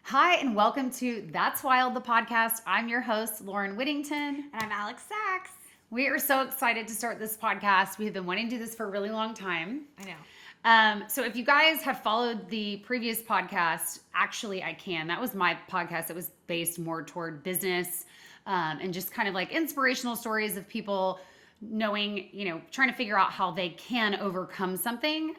Hi, and welcome to That's Wild, the podcast. I'm your host, Lauren Whittington. And I'm Alex Sachs. We are so excited to start this podcast. We have been wanting to do this for a really long time. I know. So if you guys have followed the previous podcast, actually I can. That was my podcast. It was based more toward business and just kind of like inspirational stories of people knowing, trying to figure out how they can overcome something.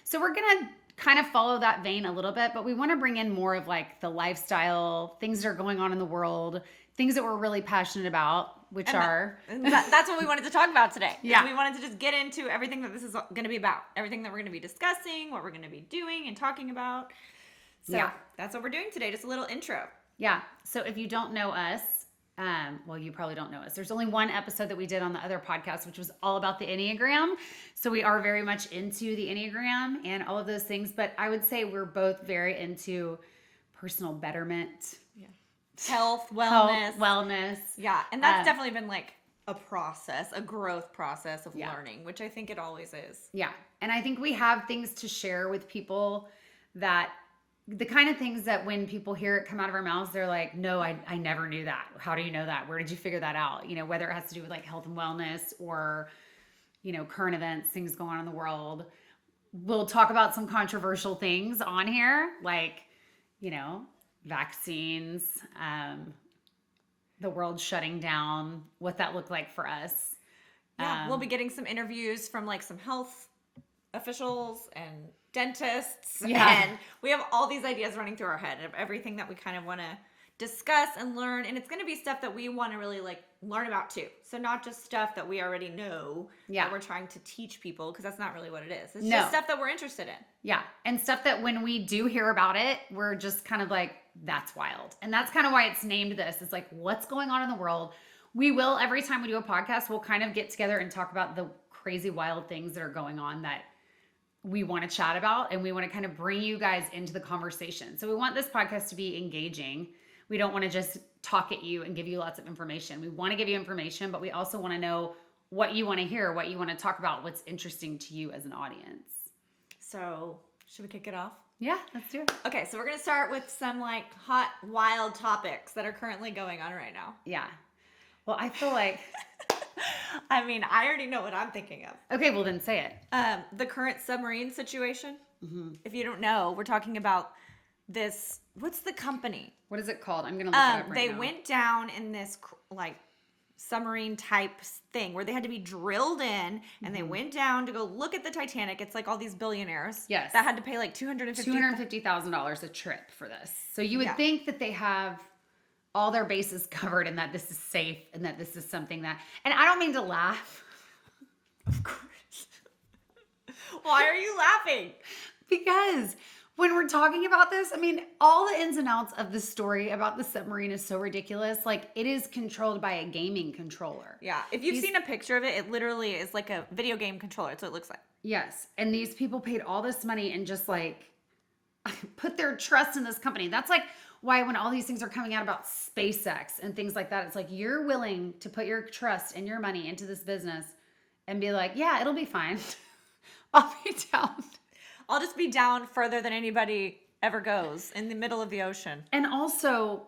So we're going to kind of follow that vein a little bit, but we want to bring in more of like the lifestyle, things that are going on in the world, things that we're really passionate about, which that's what we wanted to talk about today. Yeah. We wanted to just get into everything that this is going to be about, everything that we're going to be discussing, what we're going to be doing and talking about. So That's what we're doing today. Just a little intro. Yeah. So if you don't know us, well, you probably don't know us. There's only one episode that we did on the other podcast, which was all about the Enneagram. So we are very much into the Enneagram and all of those things. But I would say we're both very into personal betterment. Yeah. Health, wellness. Yeah. And that's definitely been like a process, a growth process of learning, which I think it always is. Yeah. And I think we have things to share with people that the kind of things that when people hear it come out of our mouths, they're like, no, I never knew that. How do you know that? Where did you figure that out? Whether it has to do with like health and wellness or, current events, things going on in the world. We'll talk about some controversial things on here, like, vaccines, the world shutting down, what that looked like for us. Yeah, we'll be getting some interviews from like some health officials and dentists, and we have all these ideas running through our head of everything that we kind of want to discuss and learn, and it's going to be stuff that we want to really like learn about too. So not just stuff that we already know that we're trying to teach people, because that's not really what it is. It's just stuff that we're interested in. Yeah, and stuff that when we do hear about it, we're just kind of like, that's wild. And that's kind of why it's named this. It's like, what's going on in the world? We will, every time we do a podcast, we'll kind of get together and talk about the crazy wild things that are going on that we want to chat about, and we want to kind of bring you guys into the conversation. So we want this podcast to be engaging. We don't want to just talk at you and give you lots of information. We want to give you information, but we also want to know what you want to hear, what you want to talk about, what's interesting to you as an audience. So should we kick it off? Yeah, let's do it. Okay, so we're going to start with some like hot, wild topics that are currently going on right now. Yeah. Well, I feel like... I mean, I already know what I'm thinking of. Okay, well then say it. The current submarine situation. Mm-hmm. If you don't know, we're talking about this. What's the company? What is it called? I'm gonna look it up right now. They went down in this like submarine type thing where they had to be drilled in, and they went down to go look at the Titanic. It's like all these billionaires that had to pay like $250,000 a trip for this. So you would think that they have all their bases covered and that this is safe and that this is something that, and I don't mean to laugh. Of course. Why are you laughing? Because when we're talking about this, I mean, all the ins and outs of the story about the submarine is so ridiculous. Like, it is controlled by a gaming controller. Yeah. If you've seen a picture of it, it literally is like a video game controller. That's what it looks like. Yes. And these people paid all this money and just like put their trust in this company. That's like why when all these things are coming out about SpaceX and things like that, it's like you're willing to put your trust and your money into this business and be like, yeah, it'll be fine. I'll be down. I'll just be down further than anybody ever goes in the middle of the ocean. And also,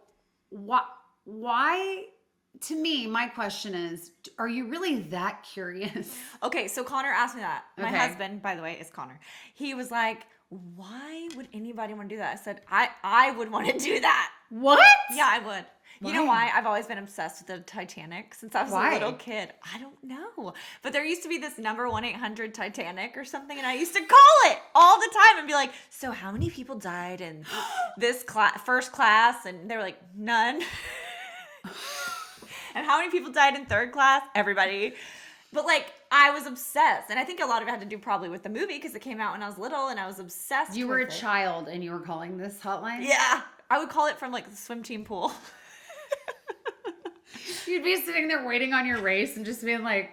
why, to me, my question is, are you really that curious? Okay, so Connor asked me that. My husband, by the way, is Connor. He was like, why would anybody want to do that? I said, I would want to do that. What? Yeah, I would. Why? You know why? I've always been obsessed with the Titanic since I was a little kid. I don't know. But there used to be this number 1-800-Titanic or something, and I used to call it all the time and be like, so how many people died in this first class? And they were like, none. And how many people died in third class? Everybody. But like, I was obsessed. And I think a lot of it had to do probably with the movie because it came out when I was little and I was obsessed You were a child and you were calling this hotline? Yeah. I would call it from like the swim team pool. You'd be sitting there waiting on your race and just being like,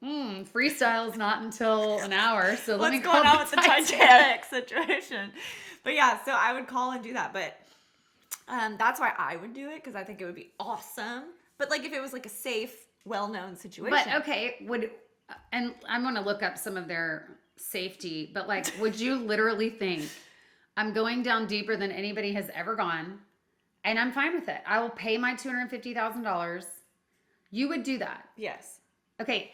freestyle's not until an hour. So let me call what's going on with the Titanic situation? But yeah, so I would call and do that. But that's why I would do it, because I think it would be awesome. But like if it was like a safe, well-known situation. But okay, and I'm going to look up some of their safety, but like, would you literally think I'm going down deeper than anybody has ever gone, and I'm fine with it. I will pay my $250,000. You would do that. Yes. Okay,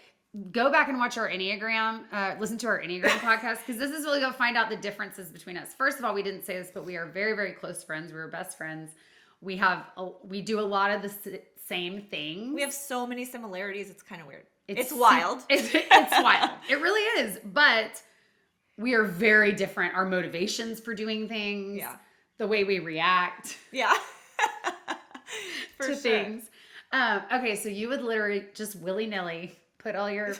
go back and watch our Enneagram, listen to our Enneagram podcast, because this is really going to find out the differences between us. First of all, we didn't say this, but we are very, very close friends. We're best friends. We do a lot of the same things. We have so many similarities. It's kind of weird. It's wild. It's wild. It really is. But we are very different. Our motivations for doing things. Yeah. The way we react. Yeah. to things. Okay, so you would literally just willy-nilly put all your...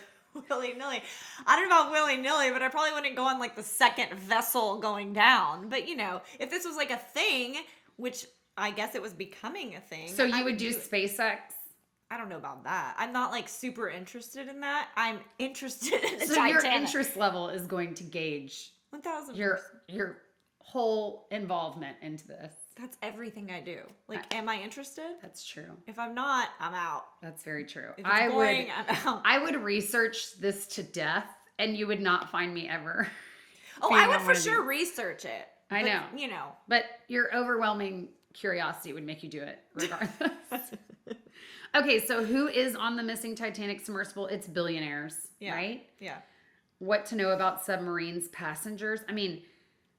Willy-nilly. I don't know about willy-nilly, but I probably wouldn't go on like the second vessel going down. But if this was like a thing, which I guess it was becoming a thing. So you would do SpaceX? I don't know about that. I'm not like super interested in that. I'm interested in the So Titanic. your interest level is going to gauge 1,000%. your whole involvement into this. That's everything I do. Like, am I interested? That's true. If I'm not, I'm out. That's very true. If it's boring, I'm out. I would research this to death, and you would not find me ever. Oh, I would for sure research it. I know. But your overwhelming curiosity would make you do it regardless. Okay, so who is on the missing Titanic Submersible? It's billionaires, right? Yeah. What to know about submarines passengers? I mean,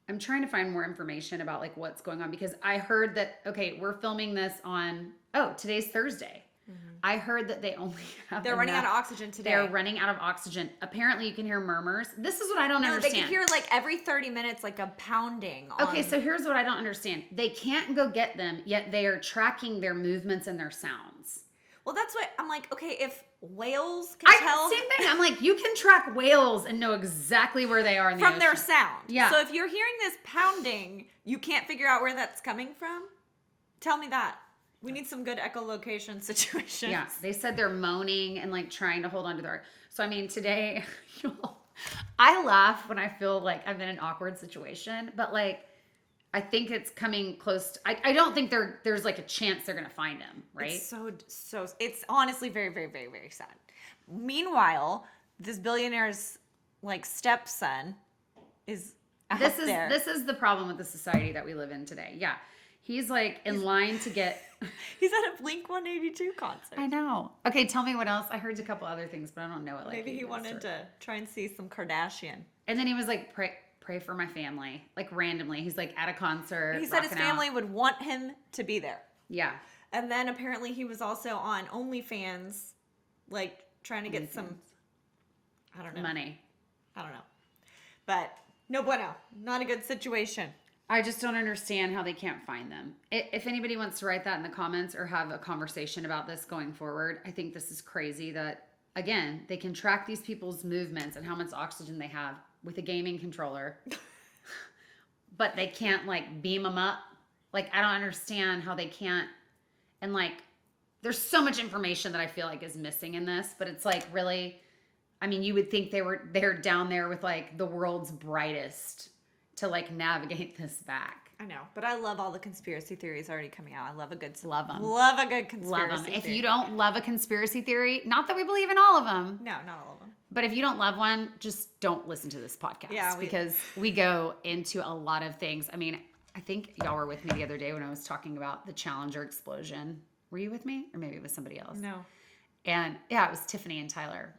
I'm trying to find more information about like what's going on, because I heard that, okay, we're filming this on, today's Thursday. Mm-hmm. I heard that they only have They're running out of oxygen today. They're running out of oxygen. Apparently you can hear murmurs. This is what I don't understand. They can hear like every 30 minutes like a pounding. Okay, so here's what I don't understand. They can't go get them, yet they are tracking their movements and their sounds. Well, that's what I'm like, okay, if whales can tell. Same thing. I'm like, you can track whales and know exactly where they are in the ocean. From their sound. Yeah. So if you're hearing this pounding, you can't figure out where that's coming from? Tell me that. We need some good echolocation situations. Yeah. They said they're moaning and like trying to hold on to their... So, I mean, today, I laugh when I feel like I'm in an awkward situation, but like, I think it's coming close. I don't think there's like a chance they're going to find him, right? It's so, it's honestly very, very, very, very sad. Meanwhile, this billionaire's like stepson is there. This is the problem with the society that we live in today. Yeah. He's like in line to get... He's at a Blink-182 concert. I know. Okay, tell me what else. I heard a couple other things, but I don't know it. Like maybe he wanted to try and see some Kardashian. And then he was like, pray for my family, like randomly. He's like at a concert. He said his family would want him to be there. Yeah. And then apparently he was also on OnlyFans, like trying to get some, I don't know. Money. I don't know. But no bueno. Not a good situation. I just don't understand how they can't find them. If anybody wants to write that in the comments or have a conversation about this going forward, I think this is crazy that, again, they can track these people's movements and how much oxygen they have with a gaming controller, but they can't like beam them up. Like, I don't understand how they can't. And like, there's so much information that I feel like is missing in this, but it's like, really, I mean, you would think they're down there with like the world's brightest to like navigate this back. I know, but I love all the conspiracy theories already coming out. I love a good love them. Love a good conspiracy love them. If theory. you don't love a conspiracy theory, not that we believe in all of them. No, not all of them. But if you don't love one, just don't listen to this podcast. Yeah, because we go into a lot of things. I mean, I think y'all were with me the other day when I was talking about the Challenger explosion. Were you with me? Or maybe it was somebody else. No. And yeah, it was Tiffany and Tyler.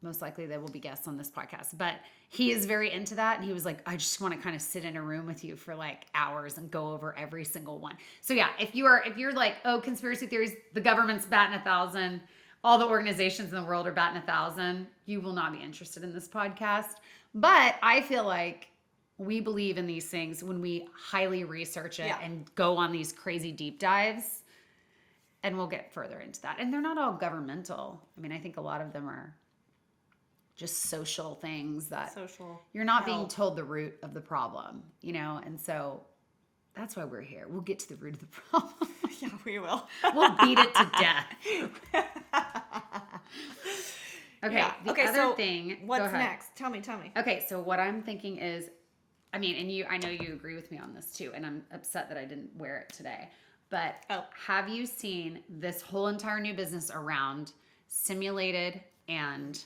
Most likely they will be guests on this podcast. But he is very into that. And he was like, I just want to kind of sit in a room with you for like hours and go over every single one. So yeah, if you're like, oh, conspiracy theories, the government's batting 1,000, all the organizations in the world are batting 1,000, you will not be interested in this podcast. But I feel like we believe in these things when we highly research it and go on these crazy deep dives. And we'll get further into that. And they're not all governmental. I mean, I think a lot of them are just social things that you're not being told the root of the problem, you know? And so that's why we're here. We'll get to the root of the problem. Yeah, we will. We'll beat it to death. Okay. Yeah. The other thing. What's next? Tell me. Okay. So what I'm thinking is, I mean, and I know you agree with me on this too, and I'm upset that I didn't wear it today. But have you seen this whole entire new business around simulated and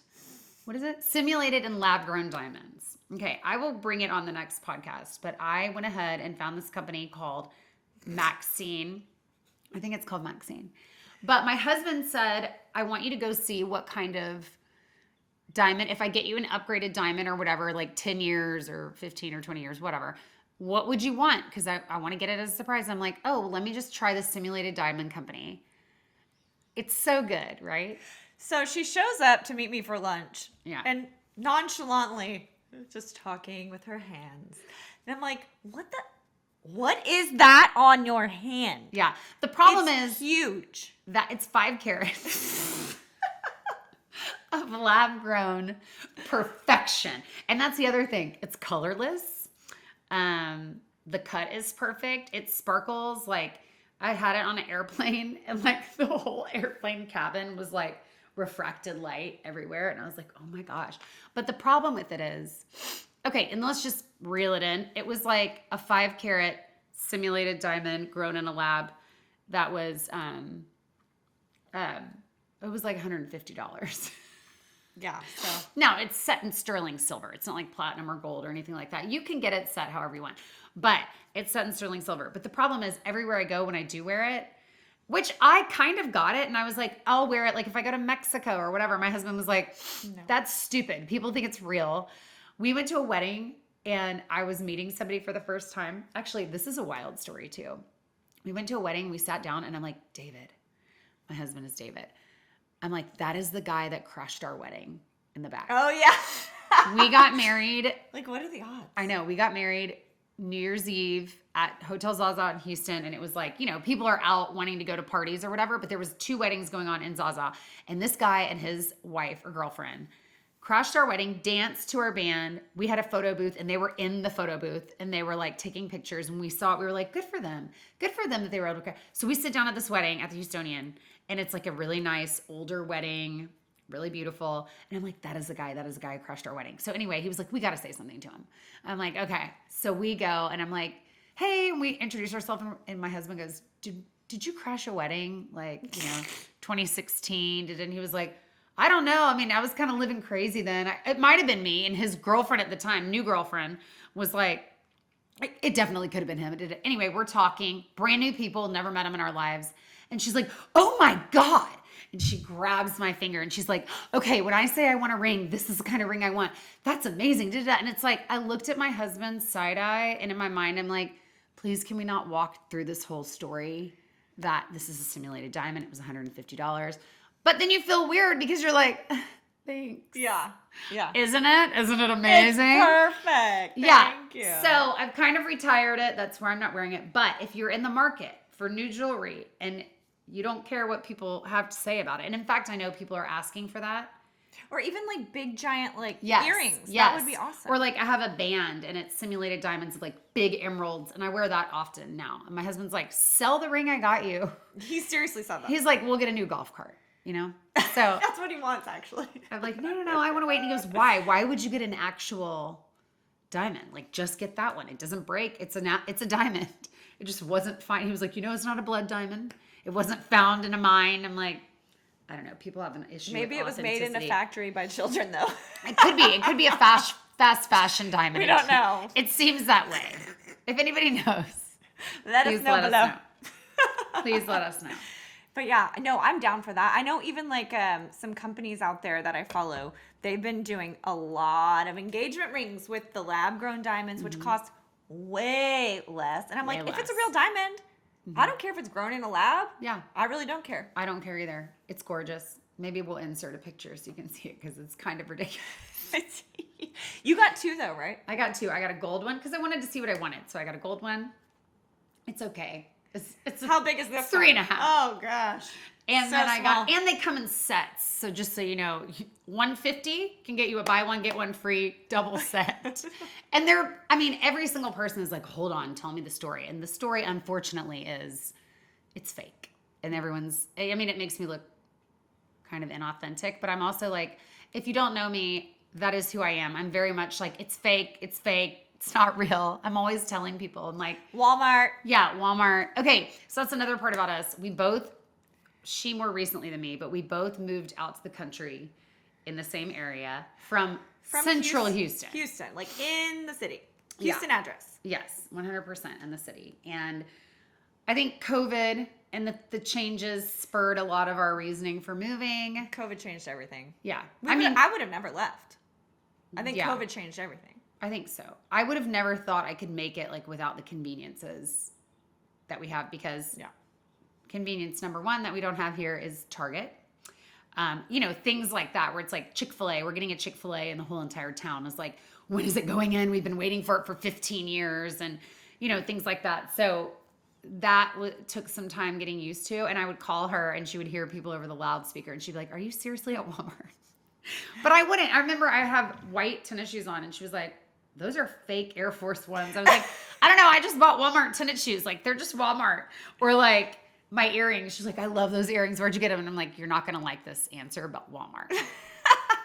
lab-grown diamonds? Okay, I will bring it on the next podcast, but I went ahead and found this company called Maxine. I think it's called Maxine. But my husband said, I want you to go see what kind of diamond, if I get you an upgraded diamond or whatever, like 10 years or 15 or 20 years, whatever, what would you want? Because I want to get it as a surprise. I'm like, oh, let me just try the simulated diamond company. It's so good, right? So she shows up to meet me for lunch. Yeah. And nonchalantly, just talking with her hands. And I'm like, what is that on your hand? Yeah. The problem is huge. that it's 5 carats of lab grown perfection. And that's the other thing. It's colorless. The cut is perfect. It sparkles. Like, I had it on an airplane, and like the whole airplane cabin was like refracted light everywhere. And I was like, oh my gosh. But the problem with it is, okay, and let's just reel it in. It was like a 5 carat simulated diamond grown in a lab that was, it was like $150. Yeah. So Now, it's set in sterling silver. It's not like platinum or gold or anything like that. You can get it set however you want, but it's set in sterling silver. But the problem is, everywhere I go when I do wear it, which I kind of got it, and I was like, I'll wear it like if I go to Mexico or whatever. My husband was like, no. That's stupid. People think it's real. We went to a wedding, and I was meeting somebody for the first time. Actually, this is a wild story too. We went to a wedding, we sat down, and I'm like, David. My husband is David. I'm like, that is the guy that crushed our wedding in the back. Oh, yeah. We got married. Like, what are the odds? I know. We got married New Year's Eve at Hotel Zaza in Houston. And it was like, you know, people are out wanting to go to parties or whatever. But there was 2 weddings going on in Zaza. And this guy and his wife or girlfriend crashed our wedding, danced to our band. We had a photo booth, and they were in the photo booth, and they were like taking pictures. And we saw it. We were like, good for them. Good for them that they were able to. So we sit down at this wedding at the Houstonian, and it's like a really nice older wedding, really beautiful. And I'm like, that is the guy who crashed our wedding. So anyway, he was like, we got to say something to him. I'm like, okay. So we go, and I'm like, hey, and we introduce ourselves, and my husband goes, did you crash a wedding? Like, 2016? And he was like, I don't know. I mean, I was kind of living crazy then. It might have been me. And his girlfriend at the time, new girlfriend, was like, it definitely could have been him. It did. Anyway, we're talking, brand new people, never met him in our lives. And she's like, oh my God. And she grabs my finger, and she's like, okay, when I say I want a ring, this is the kind of ring I want. That's amazing. And it's like, I looked at my husband's side eye, and in my mind, I'm like, please, can we not walk through this whole story that this is a simulated diamond? It was $150. But then you feel weird because you're like, thanks. Yeah. Yeah. Isn't it? Isn't it amazing? It's perfect. Yeah. Thank you. So I've kind of retired it. That's where I'm not wearing it. But if you're in the market for new jewelry and you don't care what people have to say about it. And in fact, I know people are asking for that. Or even like big giant earrings. Yes. That would be awesome. Or like I have a band, and it's simulated diamonds with like big emeralds, and I wear that often now. And my husband's like, sell the ring I got you. He seriously said that. He's like, we'll get a new golf cart, So That's what he wants, actually. I'm like, no, I want to wait. And he goes, why? Why would you get an actual diamond? Like, just get that one. It doesn't break. It's a diamond. It just wasn't fine. He was like, it's not a blood diamond. It wasn't found in a mine. I'm like, I don't know. People have an issue. Maybe with it was made in a factory by children, though. It could be. It could be a fast fashion diamond. We don't know. It seems that way. If anybody knows, let us know below. Please let us know. But yeah, no, I'm down for that. I know even like some companies out there that I follow, they've been doing a lot of engagement rings with the lab grown diamonds, which cost way less. And I'm like, if it's a real diamond, I don't care if it's grown in a lab. Yeah. I really don't care. I don't care either. It's gorgeous. Maybe we'll insert a picture so you can see it because it's kind of ridiculous. You got 2 though, right? I got 2. I got a gold one because I wanted to see what I wanted. So I got a gold one. It's okay. It's How big is this? 3.5. Oh gosh. And so then I got, small. and they come in sets. So just so you know, $150 can get you a buy one, get one free double set. And every single person is like, hold on, tell me the story. And the story, unfortunately, is it's fake. And it makes me look kind of inauthentic. But I'm also like, if you don't know me, that is who I am. I'm very much like, it's fake. It's not real. I'm always telling people. I'm like, Walmart. Yeah, Walmart. Okay, so that's another part about us. She more recently than me, but we both moved out to the country in the same area from central Houston. Houston, like in the city. Houston address. Yes, 100% in the city. And I think COVID and the changes spurred a lot of our reasoning for moving. COVID changed everything. Yeah. I would have never left. I think Yeah. COVID changed everything. I think so. I would have never thought I could make it like without the conveniences that we have, because convenience number one that we don't have here is Target. Things like that where it's like Chick-fil-A. We're getting a Chick-fil-A and the whole entire town is like, when is it going in? We've been waiting for it for 15 years and, things like that. So that took some time getting used to. And I would call her and she would hear people over the loudspeaker and she'd be like, are you seriously at Walmart? But I wouldn't. I remember I have white tennis shoes on and she was like, those are fake Air Force Ones. I was like, I don't know. I just bought Walmart tennis shoes. Like, they're just Walmart. Or like my earrings. She's like, I love those earrings. Where'd you get them? And I'm like, you're not going to like this answer about Walmart.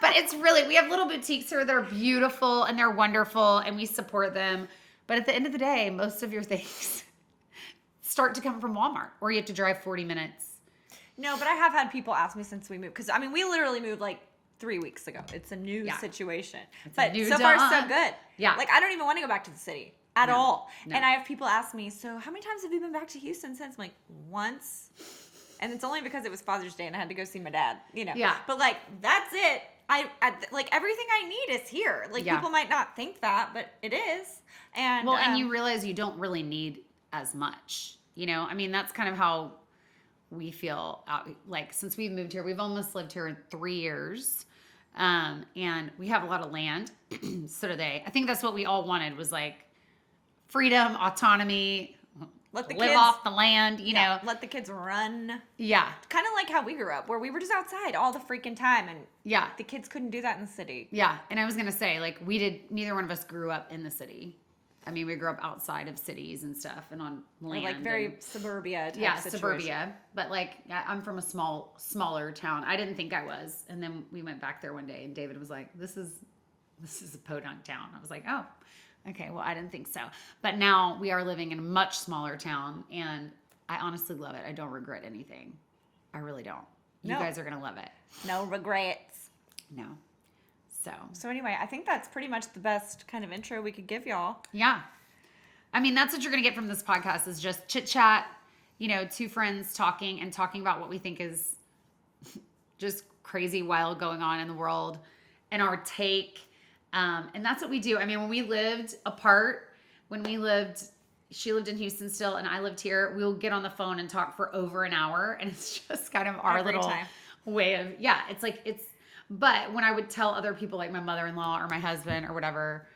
But it's really, we have little boutiques here. They're beautiful and they're wonderful and we support them. But at the end of the day, most of your things start to come from Walmart, or you have to drive 40 minutes. No, but I have had people ask me since we moved, because we literally moved like 3 weeks ago. It's a new situation. But so far, so good. Yeah. Like, I don't even want to go back to the city at all. No. And I have people ask me, so how many times have you been back to Houston since? I'm like, once. And it's only because it was Father's Day and I had to go see my dad, Yeah. But like, that's it. Like, everything I need is here. Like, people might not think that, but it is. And well, and you realize you don't really need as much, that's kind of how we feel. Like, since we've moved here, we've almost lived here in 3 years. And we have a lot of land. So do they. I think that's what we all wanted, was like freedom, autonomy, let the live kids off the land, let the kids run. Yeah. Kind of like how we grew up, where we were just outside all the freaking time, and yeah, the kids couldn't do that in the city. Yeah. And I was going to say, like, neither one of us grew up in the city. We grew up outside of cities and stuff and on land. Or like very suburbia type situation. Suburbia. But like, I'm from a smaller town. I didn't think I was. And then we went back there one day and David was like, this is a podunk town. I was like, oh, okay. Well, I didn't think so. But now we are living in a much smaller town and I honestly love it. I don't regret anything. I really don't. You guys are going to love it. No regrets. No. So anyway, I think that's pretty much the best kind of intro we could give y'all. Yeah. That's what you're going to get from this podcast, is just chit chat, two friends talking about what we think is just crazy, wild going on in the world and our take. And that's what we do. When we lived apart, she lived in Houston still and I lived here, we'll get on the phone and talk for over an hour. And it's just kind of our little way of, but when I would tell other people, like my mother-in-law or my husband or whatever,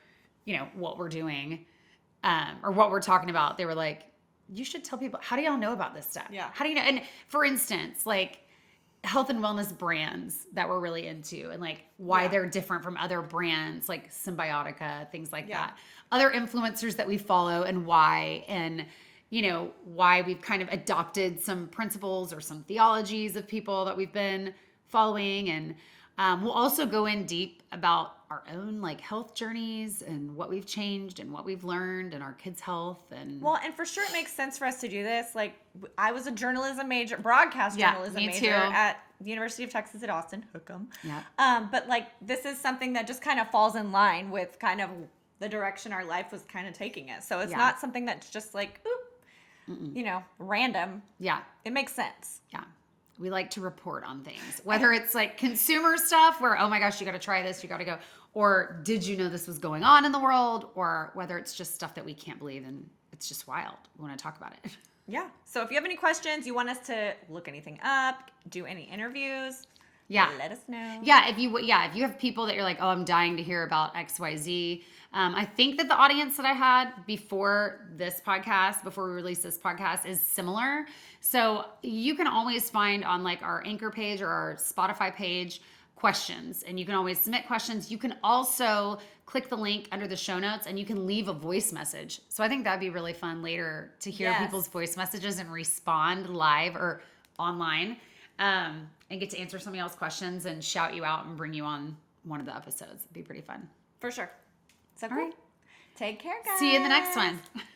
what we're doing, or what we're talking about, they were like, you should tell people, how do y'all know about this stuff? Yeah. How do you know? And for instance, like health and wellness brands that we're really into and like why they're different from other brands like Symbiotica, things like that. Other influencers that we follow and why, and why we've kind of adopted some principles or some theologies of people that we've been following. And we'll also go in deep about our own like health journeys and what we've changed and what we've learned and our kids' health. And for sure it makes sense for us to do this. Like, I was a broadcast journalism major at the University of Texas at Austin. Hook 'em. Yeah. But like, this is something that just kind of falls in line with kind of the direction our life was kind of taking it. So it's not something that's just like, random. Yeah. It makes sense. Yeah. We like to report on things, whether it's like consumer stuff where, oh my gosh, you got to try this, you got to go, or did you know this was going on in the world, or whether it's just stuff that we can't believe and it's just wild. We want to talk about it. Yeah. So if you have any questions, you want us to look anything up, do any interviews, let us know. Yeah. If you have people that you're like, oh, I'm dying to hear about XYZ. I think that the audience that I had before we released this podcast is similar. So you can always find on like our Anchor page or our Spotify page questions, and you can always submit questions. You can also click the link under the show notes and you can leave a voice message. So I think that'd be really fun later to hear people's voice messages and respond live or online, and get to answer some of y'all's questions and shout you out and bring you on one of the episodes. It'd be pretty fun. For sure. So cool. All right. Take care, guys. See you in the next one.